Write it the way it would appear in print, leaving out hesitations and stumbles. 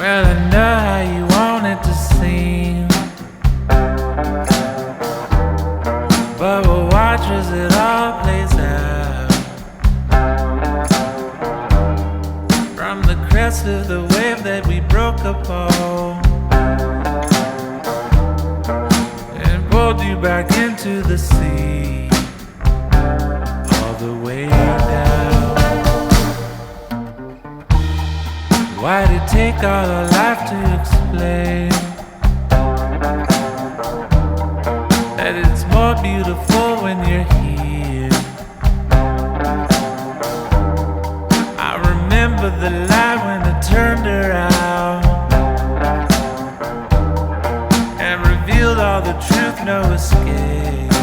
Well, I know how you want it to seem, but we'll watch as it all plays out. From the crest of the wave that we broke upon and pulled you back into the sea, all the way down. Why'd it take all our life to explain that it's more beautiful when you're here? I remember the light when I turned around and revealed all the truth, no escape.